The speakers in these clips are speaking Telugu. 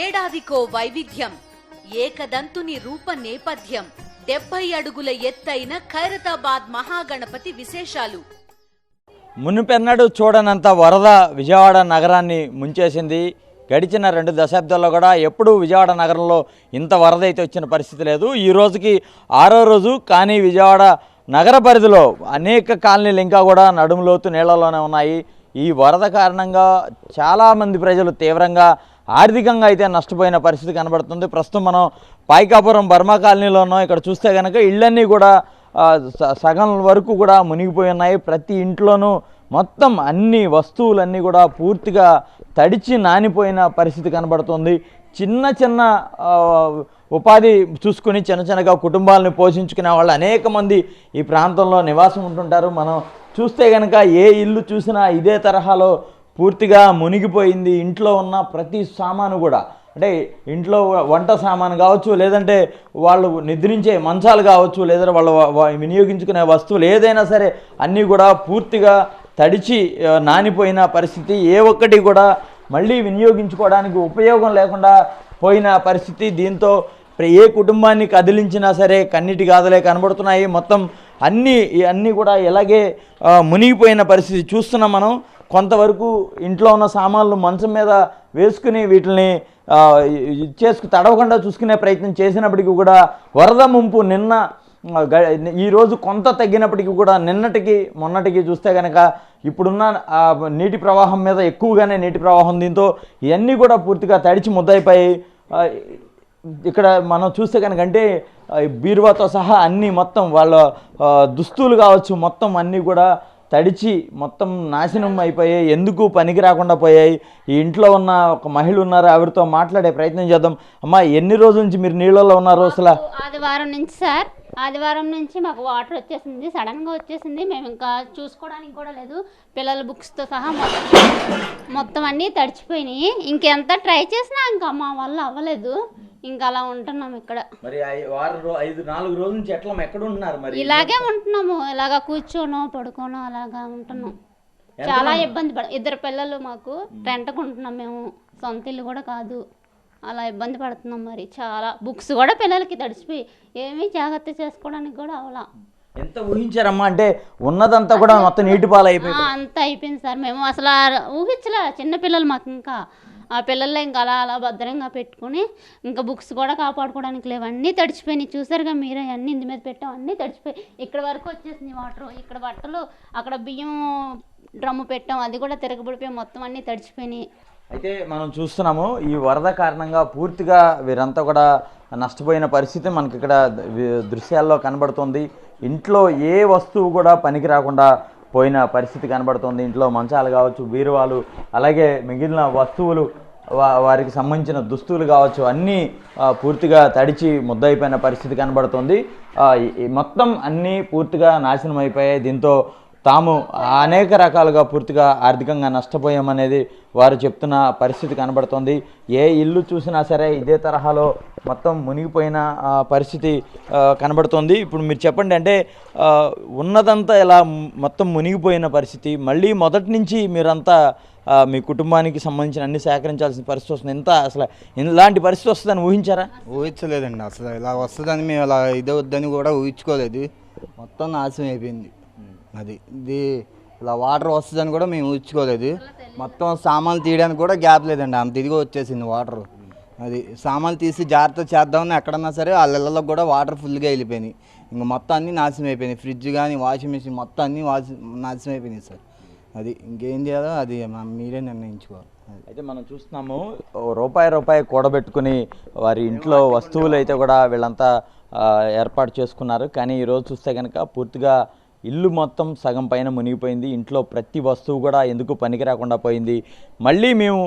ఏడాదికో వైవిధ్యం, ఏకదంతుని రూప నేపథ్యం, 70 అడుగుల ఎత్తైన ఖైరతాబాద్ మహాగణపతి విశేషాలు. మునుపెన్నడూ చూడనంత వరద విజయవాడ నగరాన్ని ముంచేసింది. గడిచిన 2 దశాబ్దాల్లో కూడా ఎప్పుడూ విజయవాడ నగరంలో ఇంత వరద అయితే వచ్చిన పరిస్థితి లేదు. ఈ రోజుకి 6వ రోజు. కానీ విజయవాడ నగర పరిధిలో అనేక కాలనీలు ఇంకా కూడా నడుములోతు నీళ్లలోనే ఉన్నాయి. ఈ వరద కారణంగా చాలామంది ప్రజలు తీవ్రంగా ఆర్థికంగా అయితే నష్టపోయిన పరిస్థితి కనబడుతుంది. ప్రస్తుతం మనం పాయికాపురం బర్మా కాలనీలో ఉన్నాం. ఇక్కడ చూస్తే కనుక ఇళ్ళన్నీ కూడా సగం వరకు కూడా మునిగిపోయి ఉన్నాయి. ప్రతి ఇంట్లోనూ మొత్తం అన్ని వస్తువులన్నీ కూడా పూర్తిగా తడిచి నానిపోయిన పరిస్థితి కనబడుతుంది. చిన్న చిన్న ఉపాధి చూసుకుని చిన్నగా కుటుంబాలను పోషించుకునే వాళ్ళు అనేక మంది ఈ ప్రాంతంలో నివాసం ఉంటుంటారు. మనం చూస్తే కనుక ఏ ఇల్లు చూసినా ఇదే తరహాలో పూర్తిగా మునిగిపోయింది. ఇంట్లో ఉన్న ప్రతి సామాను కూడా, అంటే ఇంట్లో వంట సామాను కావచ్చు, లేదంటే వాళ్ళు నిద్రించే మంచాలు కావచ్చు, లేదా వాళ్ళు వినియోగించుకునే వస్తువులు ఏదైనా సరే అన్నీ కూడా పూర్తిగా తడిచి నానిపోయిన పరిస్థితి. ఏ ఒక్కటి కూడా మళ్ళీ వినియోగించుకోవడానికి ఉపయోగం లేకుండా పోయిన పరిస్థితి. దీంతో ఏ కుటుంబాన్ని కదిలించినా సరే కన్నీటి గాథలే కనబడుతున్నాయి. మొత్తం అన్నీ కూడా ఇలాగే మునిగిపోయిన పరిస్థితి చూస్తున్నాం మనం. కొంతవరకు ఇంట్లో ఉన్న సామాన్లు మంచం మీద వేసుకుని వీటిని తడవకుండా చూసుకునే ప్రయత్నం చేసినప్పటికీ కూడా వరద ముంపు ఈరోజు కొంత తగ్గినప్పటికీ కూడా నిన్నటికి మొన్నటికి చూస్తే కనుక ఇప్పుడున్న నీటి ప్రవాహం మీద ఎక్కువగానే నీటి ప్రవాహం. దీంతో ఇవన్నీ కూడా పూర్తిగా తడిచి ముద్దయిపోయి ఇక్కడ మనం చూస్తే కనుక అంటే బీరువాతో సహా అన్నీ మొత్తం వాళ్ళ దుస్తులు కావచ్చు మొత్తం అన్నీ కూడా తడిచి మొత్తం నాశనం అయిపోయాయి. ఎందుకు పనికి రాకుండా పోయాయి. ఈ ఇంట్లో ఉన్న ఒక మహిళ ఉన్నారు, ఆవిడతో మాట్లాడే ప్రయత్నం చేద్దాం. అమ్మా, ఎన్ని రోజుల నుంచి మీరు నీళ్ళలో ఉన్నారు? అసలు ఆదివారం నుంచి సార్, ఆదివారం నుంచి మాకు వాటర్ వచ్చేసింది, సడన్గా వచ్చేసింది. మేము ఇంకా చూసుకోవడానికి కూడా లేదు. పిల్లల బుక్స్తో సహా మొత్తం అన్నీ తడిచిపోయినాయి. ఇంకెంత ట్రై చేసినా ఇంకా మా వల్ల అవ్వలేదు. ఇంకా అలా ఉంటున్నాం ఇక్కడ. మరి 4 రోజుల నుంచి ఎక్కడ ఉంటున్నారు? మరి ఇలాగే ఉంటున్నాము, ఇలాగా కూర్చోనో పడుకోనో అలాగా ఉంటున్నాం. చాలా ఇబ్బంది 2 పిల్లలు మాకు రెంట్కు ఉంటున్నాం మేము, సొంత ఇల్లు కూడా కాదు. అలా ఇబ్బంది పడుతున్నాం. మరి చాలా బుక్స్ కూడా పిల్లలకి తడిచిపోయి ఏమీ జాగ్రత్త చేసుకోవడానికి కూడా అవలా. ఎంత ఊహించారమ్మా? అంటే ఉన్నదంతా కూడా మొత్తం నీటి పాలు అయిపోయింది. అంత అయిపోయింది సార్. మేము అసలు ఊహించలే. చిన్న పిల్లలు మాకు, ఇంకా ఆ పిల్లల్లో ఇంకా అలా భద్రంగా పెట్టుకుని ఇంకా బుక్స్ కూడా కాపాడుకోవడానికి లేవు. అన్నీ తడిచిపోయినాయి. చూసారుగా మీరే, అన్నీ ఇంటి మీద పెట్టాం, అన్నీ తడిచిపోయి ఇక్కడ వరకు వచ్చేసింది వాటర్. ఇక్కడ బట్టలు, అక్కడ బియ్యం డ్రమ్ము పెట్టాం, అది కూడా తిరగబడిపోయి మొత్తం అన్నీ తడిచిపోయినాయి. అయితే మనం చూస్తున్నాము ఈ వరద కారణంగా పూర్తిగా వీరంతా కూడా నష్టపోయిన పరిస్థితి మనకి ఇక్కడ దృశ్యాల్లో కనబడుతుంది. ఇంట్లో ఏ వస్తువు కూడా పనికి రాకుండా పోయిన పరిస్థితి కనబడుతుంది. ఇంట్లో మంచాలు కావచ్చు, బీరువాలు, అలాగే మిగిలిన వస్తువులు, వారికి సంబంధించిన దుస్తులు కావచ్చు, అన్నీ పూర్తిగా తడిచి ముద్దయిపోయిన పరిస్థితి కనబడుతుంది. మొత్తం అన్నీ పూర్తిగా నాశనం అయిపోయాయి. దీంతో తాము అనేక రకాలుగా పూర్తిగా ఆర్థికంగా నష్టపోయామనేది వారు చెప్తున్న పరిస్థితి కనబడుతుంది. ఏ ఇల్లు చూసినా సరే ఇదే తరహాలో మొత్తం మునిగిపోయిన పరిస్థితి కనబడుతుంది. ఇప్పుడు మీరు చెప్పండి, అంటే ఉన్నదంతా ఇలా మొత్తం మునిగిపోయిన పరిస్థితి, మళ్ళీ మొదటి నుంచి మీరంతా మీ కుటుంబానికి సంబంధించిన అన్ని సేకరించాల్సిన పరిస్థితి వస్తుంది. అసలు ఇలాంటి పరిస్థితి వస్తుందని ఊహించారా? ఊహించలేదండి. అసలు ఇలా వస్తుందని మేము ఇలా ఇదే వద్దని కూడా ఊహించుకోలేదు. మొత్తం నాశనం అయిపోయింది. ఇది ఇలా వాటర్ వస్తుందని కూడా మేము ఊహించుకోలేదు. మొత్తం సామాన్లు తీయడానికి కూడా గ్యాప్ లేదండి, అంత ఇదిగా వచ్చేసింది వాటర్. సామాన్లు తీసి జాగ్రత్త చేద్దామని ఎక్కడన్నా సరే వాళ్ళ ఇళ్ళలో కూడా వాటర్ ఫుల్గా వెళ్ళిపోయినాయి. ఇంకా మొత్తం అన్నీ నాశనం అయిపోయినాయి. ఫ్రిడ్జ్ కానీ వాషింగ్ మిషన్ మొత్తం అన్నీ నాశనం అయిపోయినాయి సార్. ఇంకేం చేయాలో అది మీరే నిర్ణయించుకోవాలి. అయితే మనం చూస్తున్నాము రూపాయి కూడబెట్టుకుని వారి ఇంట్లో వస్తువులు అయితే కూడా వీళ్ళంతా ఏర్పాటు చేసుకున్నారు. కానీ ఈరోజు చూస్తే కనుక పూర్తిగా ఇల్లు మొత్తం సగం పైన మునిగిపోయింది. ఇంట్లో ప్రతి వస్తువు కూడా ఎందుకు పనికి రాకుండా పోయింది. మళ్ళీ మేము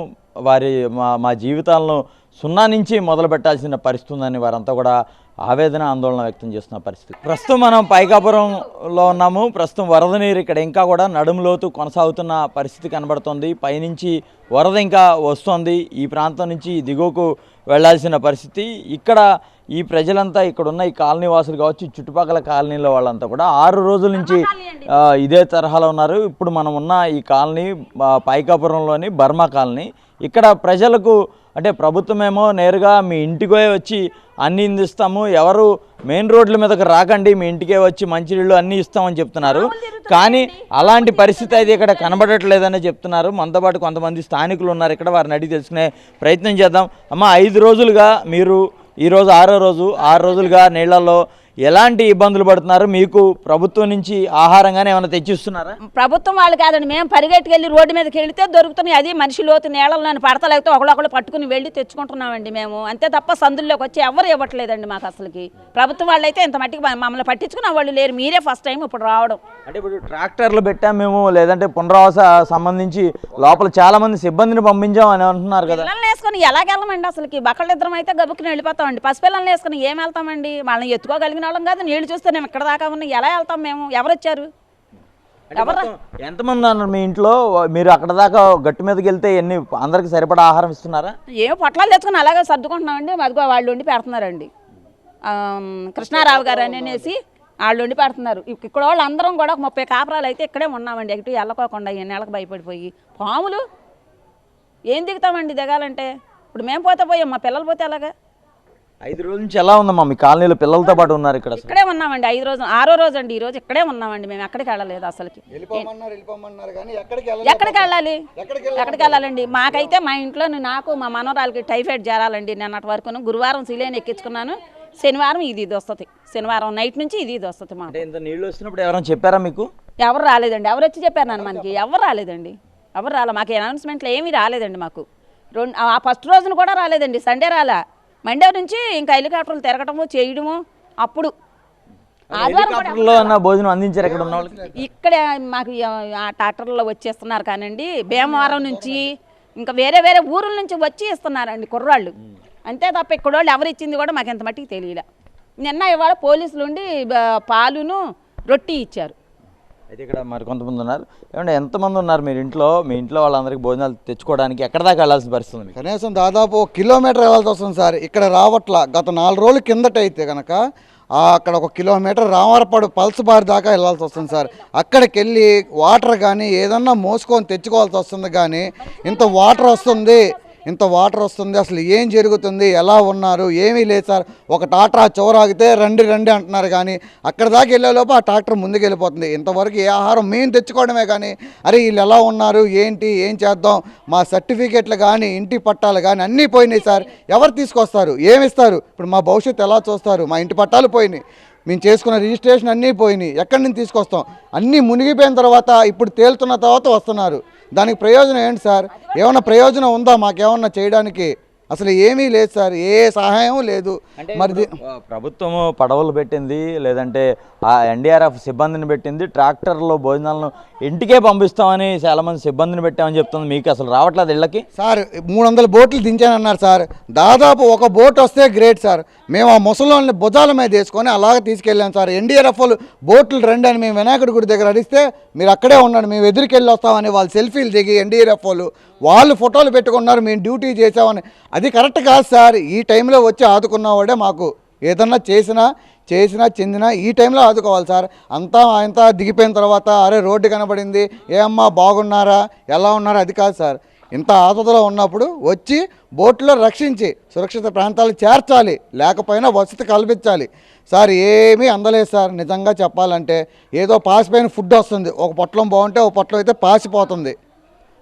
మా జీవితాలను 0 నుంచి మొదలు పెట్టాల్సిన పరిస్థితి ఉందని వారంతా కూడా ఆవేదన ఆందోళన వ్యక్తం చేస్తున్న పరిస్థితి. ప్రస్తుతం మనం పాయికాపురంలో ఉన్నాము. ప్రస్తుతం వరద నీరు ఇక్కడ ఇంకా కూడా నడుములోతు కొనసాగుతున్న పరిస్థితి కనబడుతుంది. పైనుంచి వరద ఇంకా వస్తుంది. ఈ ప్రాంతం నుంచి దిగువకు వెళ్లాల్సిన పరిస్థితి. ఇక్కడ ఈ ప్రజలంతా ఇక్కడున్న ఈ కాలనీ వాసులు కావచ్చు, చుట్టుపక్కల కాలనీల వాళ్ళంతా కూడా 6 రోజుల నుంచి ఇదే తరహాలో ఉన్నారు. ఇప్పుడు మనం ఉన్న ఈ కాలనీ పాయికాపురంలోని బర్మా కాలనీ. ఇక్కడ ప్రజలకు అంటే ప్రభుత్వమేమో నేరుగా మీ ఇంటికే వచ్చి అన్నీ అందిస్తాము, ఎవరు మెయిన్ రోడ్ల మీదకి రాకండి, మీ ఇంటికే వచ్చి మంచినీళ్ళు అన్నీ ఇస్తామని చెప్తున్నారు. కానీ అలాంటి పరిస్థితి అయితే ఇక్కడ కనబడట్లేదని చెప్తున్నారు. మనతో పాటు కొంతమంది స్థానికులు ఉన్నారు ఇక్కడ, వారిని అడిగి తెలుసుకునే ప్రయత్నం చేద్దాం. అమ్మ, 5 రోజులుగా మీరు ఈరోజు 6వ రోజు, 6 రోజులుగా నీళ్లలో ఎలాంటి ఇబ్బందులు పడుతున్నారు? మీకు ప్రభుత్వం నుంచి ఆహారంగానే ఏమైనా తెచ్చిస్తున్నారా? ప్రభుత్వం వాళ్ళు కాదండి, మేము పరిగెట్టుకెళ్ళి రోడ్డు మీదకి వెళితే దొరుకుతున్నాయి. అది మనిషి లోతు నీళ్ళలోని పడతలేకపోతే ఒకళ్ళొకళ్ళు పట్టుకుని వెళ్ళి తెచ్చుకుంటున్నామండి మేము. అంతే తప్ప సందుల్లోకి వచ్చి ఎవరు ఇవ్వట్లేదండి మాకు అసలుకి. ప్రభుత్వం వాళ్ళు అయితే ఇంత మట్టికి మమ్మల్ని పట్టించుకున్న వాళ్ళు లేరు. మీరే ఫస్ట్ టైం ఇప్పుడు రావడం. అంటే ఇప్పుడు ట్రాక్టర్లు పెట్టాం మేము, లేదంటే పునరావాస సంబంధించి లోపల చాలా మంది సిబ్బందిని పంపించాం అని అంటున్నారు కదా. పిల్లల్ని వేసుకొని ఎలాగెళ్ళమండి అసలుకి? బక్కళ్ళిద్దరం అయితే గబుక్కుని వెళ్ళిపోతామండి. పసిపిల్లల్ని వేసుకుని ఏం వెళ్తామండి? వాళ్ళని ఎత్తుకోగలిగిన వాళ్ళం కాదు. నీళ్లు చూస్తే మేము ఇక్కడ దాకా ఉన్నాయి, ఎలా వెళ్తాం మేము? ఎవరు వచ్చారు? ఎంతమంది అన్నారు మీ ఇంట్లో? మీరు అక్కడ దాకా గట్టు మీదకి వెళ్తే ఎన్ని అందరికి సరిపడా ఆహారం ఇస్తున్నారా? ఏమో పొట్లాలు తెచ్చుకొని అలాగే సర్దుకుంటున్నామండి. అదిగో వాళ్ళు వండి పెడుతున్నారండి. కృష్ణారావు గారు అనేసి వాళ్ళు వండి పెడుతున్నారు. ఇక్కడ వాళ్ళు అందరం కూడా 30 కాపురాలు అయితే ఇక్కడే ఉన్నామండి. ఎటు వెళ్ళకోకుండా నెలకు భయపడిపోయి. పాములు ఏం దిగుతామండి దిగాలంటే? ఇప్పుడు మేము పోతే పోయాం, మా పిల్లలు పోతే అలాగా. 5 రోజుల నుంచి ఎలా ఉందమ్మా మీ కాలనీలో? పిల్లలతో పాటు ఉన్నారు ఇక్కడ? ఇక్కడే ఉన్నామండి 5 రోజులు, 6వ రోజు అండి ఈరోజు. ఇక్కడే ఉన్నామండి మేము, ఎక్కడికి వెళ్ళలేదు అసలుకి. ఎక్కడికి వెళ్ళాలి? ఎక్కడికి వెళ్ళాలండి? మాకైతే మా ఇంట్లో నాకు మా మనవరాలకి టైఫాయిడ్ జ్వరాలండి నిన్నటి వరకును. గురువారం సిలేని ఎక్కించుకున్నాను, శనివారం ఇది వస్తుంది. శనివారం నైట్ నుంచి ఇది వస్తుంది మాకు. ఇంత నీళ్ళు వస్తున్నప్పుడు ఎవరైనా చెప్పారా మీకు? ఎవరు రాలేదండి. ఎవరు వచ్చి చెప్పారు నన్ను? మనకి ఎవరు రాలేదండి. ఎవరు రాలే మాకు. అనౌన్స్మెంట్లు ఏమీ రాలేదండి మాకు. ఆ ఫస్ట్ రోజున కూడా రాలేదండి. సండే రాలా. మండే నుంచి ఇంకా హెలికాప్టర్లు తిరగటము చేయడము. అప్పుడు భోజనం అందించారు ఇక్కడ ఉన్న వాళ్ళకి. ఇక్కడే మాకు ఆ ట్రాక్టర్లో వచ్చేస్తున్నారు కానండి. భీమవరం నుంచి ఇంకా వేరే వేరే ఊరుల నుంచి వచ్చి ఇస్తున్నారండి కుర్రాళ్ళు. అంతే తప్ప ఇక్కడ వాళ్ళు ఎవరు ఇచ్చింది కూడా మాకు ఎంత మట్టికి తెలియలే. నిన్న ఇవాళ పోలీసులు ఉండి పాలును రొట్టి ఇచ్చారు. అయితే ఇక్కడ మరి కొంతమంది ఉన్నారు. ఏమంటే ఎంతమంది ఉన్నారు మీరు ఇంట్లో? మీ ఇంట్లో వాళ్ళందరికీ భోజనాలు తెచ్చుకోవడానికి ఎక్కడ దాకా వెళ్ళాల్సిన పరిస్థితి ఉంది? కనీసం దాదాపు 1 కిలోమీటర్ వెళ్ళాల్సి వస్తుంది సార్. ఇక్కడ రావట్లా. గత 4 రోజుల కిందట అయితే కనుక అక్కడ 1 కిలోమీటర్ రామవరపాడు పల్స్ బార్ దాకా వెళ్ళాల్సి వస్తుంది సార్. అక్కడికి వెళ్ళి వాటర్ కానీ ఏదన్నా మోసుకొని తెచ్చుకోవాల్సి వస్తుంది. కానీ ఇంత వాటర్ వస్తుంది అసలు ఏం జరుగుతుంది, ఎలా ఉన్నారు, ఏమీ లేదు సార్. ఒక ట్రాక్టర్ ఆ చివరాగితే రండి అంటున్నారు. కానీ అక్కడ దాకా వెళ్ళేలోపు ఆ ట్రాక్టర్ ముందుకు వెళ్ళిపోతుంది. ఇంతవరకు ఏ ఆహారం మేము తెచ్చుకోవడమే కానీ అరే వీళ్ళు ఎలా ఉన్నారు, ఏంటి, ఏం చేద్దాం, మా సర్టిఫికేట్లు కానీ ఇంటి పట్టాలు కానీ అన్నీ పోయినాయి సార్. ఎవరు తీసుకొస్తారు, ఏమిస్తారు? ఇప్పుడు మా భవిష్యత్తు ఎలా చూస్తారు? మా ఇంటి పట్టాలు పోయినాయి, మేము చేసుకున్న రిజిస్ట్రేషన్ అన్నీ పోయినాయి. ఎక్కడి నుంచి తీసుకొస్తాం? అన్నీ మునిగిపోయిన తర్వాత ఇప్పుడు తేలుతున్న తర్వాత వస్తున్నారు. దానికి ప్రయోజనం ఏంటి సార్? ఏమన్నా ప్రయోజనం ఉందా మాకేమన్నా చేయడానికి? అసలు ఏమీ లేదు సార్, ఏ సహాయం లేదు. మరి ప్రభుత్వము పడవలు పెట్టింది, లేదంటే ఆ ఎన్డీఆర్ఎఫ్ సిబ్బందిని పెట్టింది, ట్రాక్టర్లో భోజనాలను ఇంటికే పంపిస్తామని చాలామంది సిబ్బందిని పెట్టామని చెప్తుంది. మీకు అసలు రావట్లేదు ఇళ్ళకి? సార్ 300 బోట్లు దించానన్నారు సార్. దాదాపు ఒక బోట్ వస్తే గ్రేట్ సార్. మేము ఆ ముసలోళ్ళని భుజాల మీద వేసుకొని అలాగే తీసుకెళ్ళాం సార్. ఎన్డీఆర్ఎఫ్ వాళ్ళు బోట్లు రండి అని మేము వినాయకుడి గుడి దగ్గర అడిగితే మీరు అక్కడే ఉండండి, మేము ఎదురుకెళ్ళి వస్తామని వాళ్ళు సెల్ఫీలు దిగి ఎన్డీఆర్ఎఫ్ వాళ్ళు ఫోటోలు పెట్టుకున్నారు, మేము డ్యూటీ చేసామని. అది కరెక్ట్ కాదు సార్. ఈ టైంలో వచ్చి ఆదుకున్నవాడే మాకు ఏదన్నా చేసినా చెందినా ఈ టైంలో ఆదుకోవాలి సార్. అంతా దిగిపోయిన తర్వాత అరే రోడ్డు కనబడింది, ఏ అమ్మా బాగున్నారా, ఎలా ఉన్నారా, అది కాదు సార్. ఇంత ఆపదలో ఉన్నప్పుడు వచ్చి బోట్లో రక్షించి సురక్షిత ప్రాంతాలకు చేర్చాలి, లేకపోయినా వసతి కల్పించాలి సార్. ఏమీ అందలేదు సార్. నిజంగా చెప్పాలంటే ఏదో పాసిపోయిన ఫుడ్ వస్తుంది, ఒక పొట్లం బాగుంటే ఒక పొట్లం అయితే పాసిపోతుంది.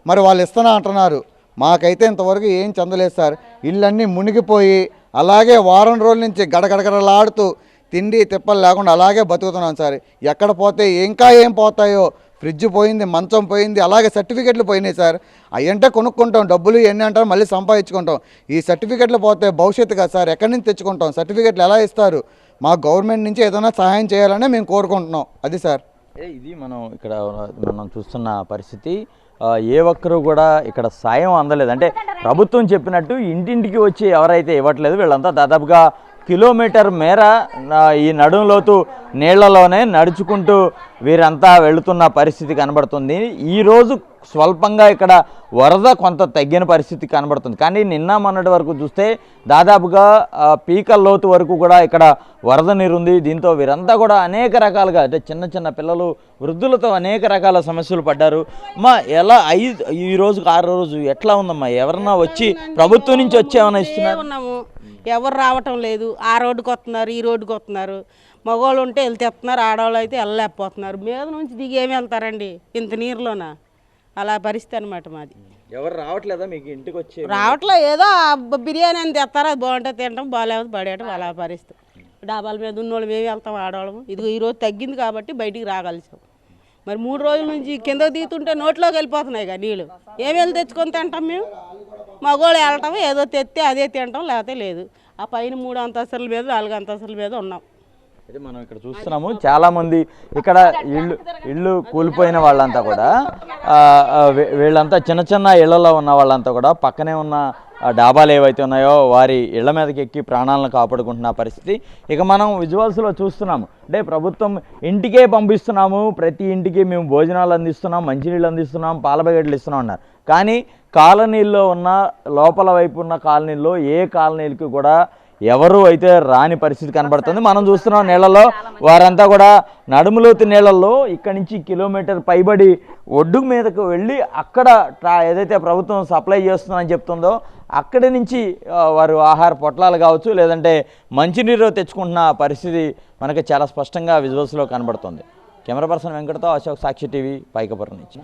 మరి వాళ్ళు ఇస్తున్నా అంటున్నారు. మాకైతే ఇంతవరకు ఏం చెందలేదు సార్. ఇళ్ళన్నీ మునిగిపోయి అలాగే వారం రోజుల నుంచి గడగడగడలాడుతూ తిండి తిప్పలు లేకుండా అలాగే బతుకుతున్నాం సార్. ఎక్కడ పోతే ఇంకా ఏం పోతాయో. ఫ్రిడ్జ్ పోయింది, మంచం పోయింది, అలాగే సర్టిఫికెట్లు పోయినాయి సార్. అయ్యంటే కొనుక్కుంటాం, డబ్బులు ఎన్ని అంటారు మళ్ళీ సంపాదించుకుంటాం. ఈ సర్టిఫికెట్లు పోతే భవిష్యత్తు కదా సార్, ఎక్కడి నుంచి తెచ్చుకుంటాం? సర్టిఫికెట్లు ఎలా ఇస్తారు? మా గవర్నమెంట్ నుంచి ఏదైనా సహాయం చేయాలనే మేము కోరుకుంటున్నాం. అది సార్. ఇది మనం చూస్తున్న పరిస్థితి. ఏ ఒక్కరు కూడా ఇక్కడ సాయం అందలేదు. అంటే ప్రభుత్వం చెప్పినట్టు ఇంటింటికి వచ్చి ఎవరైతే ఇవ్వట్లేదు, వీళ్ళంతా దాదాపుగా కిలోమీటర్ మేర ఈ నడుంలోతు నీళ్లలోనే నడుచుకుంటూ వీరంతా వెళుతున్న పరిస్థితి కనబడుతుంది. ఈరోజు స్వల్పంగా ఇక్కడ వరద కొంత తగ్గిన పరిస్థితి కనబడుతుంది. కానీ నిన్న మొన్నటి వరకు చూస్తే దాదాపుగా పీకల లోతు వరకు కూడా ఇక్కడ వరద నీరు ఉంది. దీంతో వీరంతా కూడా అనేక రకాలుగా అంటే చిన్న చిన్న పిల్లలు, వృద్ధులతో అనేక రకాల సమస్యలు పడ్డారు. అమ్మా ఎలా ఈ రోజుకి 6వ రోజు ఎట్లా ఉందమ్మా? ఎవరన్నా వచ్చి ప్రభుత్వం నుంచి వచ్చి ఏమైనా ఇస్తున్నారు? ఉన్నాము, ఎవరు రావటం లేదు. ఆ రోడ్డుకి వస్తున్నారు, ఈ రోడ్డుకి వస్తున్నారు. మగవాళ్ళు ఉంటే వెళ్ళి తెస్తున్నారు, ఆడవాళ్ళు అయితే వెళ్ళలేకపోతున్నారు. మీద నుంచి దిగి ఏమి వెళ్తారండి ఇంత నీరులోన? అలా పరిస్థితి అనమాట మాది. ఎవరు రావట్లేదా మీకు ఇంటికి వచ్చి? రావట్లే, ఏదో బిర్యానీ అని తెస్తారు, అది బాగుంటే తినడం, బాగాలేదు పడేయటం, అలా పరిస్థితి. డాబాల మీద ఉన్నోళ్ళు మేము వెళ్తాం, ఆడవాళ్ళము. ఇదిగో ఈరోజు తగ్గింది కాబట్టి బయటికి రాగలిసాం. మరి 3 రోజుల నుంచి కిందకు దిగుతుంటే నోట్లోకి వెళ్ళిపోతున్నాయి కదా నీళ్ళు. ఏమి వెళ్ళి తెచ్చుకొని తింటాం మేము? మగవాళ్ళు వెళ్ళటం, ఏదో తెస్తే అదే తింటాం, లేకపోతే లేదు. ఆ పైన 3 అంతస్తుల మీద 4 అంతస్తుల మీద ఉన్నాం. అయితే మనం ఇక్కడ చూస్తున్నాము చాలామంది ఇక్కడ ఇళ్ళు కూలిపోయిన వాళ్ళంతా కూడా వీళ్ళంతా చిన్న చిన్న ఇళ్లలో ఉన్న వాళ్ళంతా కూడా పక్కనే ఉన్న డాబాలు ఏవైతే ఉన్నాయో వారి ఇళ్ల మీదకి ఎక్కి ప్రాణాలను కాపాడుకుంటున్న పరిస్థితి ఇక మనం విజువల్స్లో చూస్తున్నాము. అంటే ప్రభుత్వం ఇంటికే పంపిస్తున్నాము, ప్రతి ఇంటికి మేము భోజనాలు అందిస్తున్నాం, మంచినీళ్ళు అందిస్తున్నాం, పాల ప్యాకెట్లు ఇస్తున్నాం అన్నారు. కానీ కాలనీల్లో ఉన్న లోపల వైపు ఉన్న కాలనీల్లో ఏ కాలనీలకి కూడా ఎవరు అయితే రాని పరిస్థితి కనబడుతుంది. మనం చూస్తున్నాం నీళ్ళలో వారంతా కూడా నడుములోతు నీళ్ళల్లో ఇక్కడి నుంచి కిలోమీటర్ పైబడి ఒడ్డు మీదకు వెళ్ళి అక్కడ ఏదైతే ప్రభుత్వం సప్లై చేస్తుందని చెప్తుందో అక్కడి నుంచి వారు ఆహార పొట్లాలు కావచ్చు లేదంటే మంచినీరు తెచ్చుకుంటున్న పరిస్థితి మనకి చాలా స్పష్టంగా విజువల్స్లో కనబడుతుంది. కెమెరా పర్సన్ వెంకటతో అశోక్, సాక్షి టీవీ, పైకపురం నుంచి.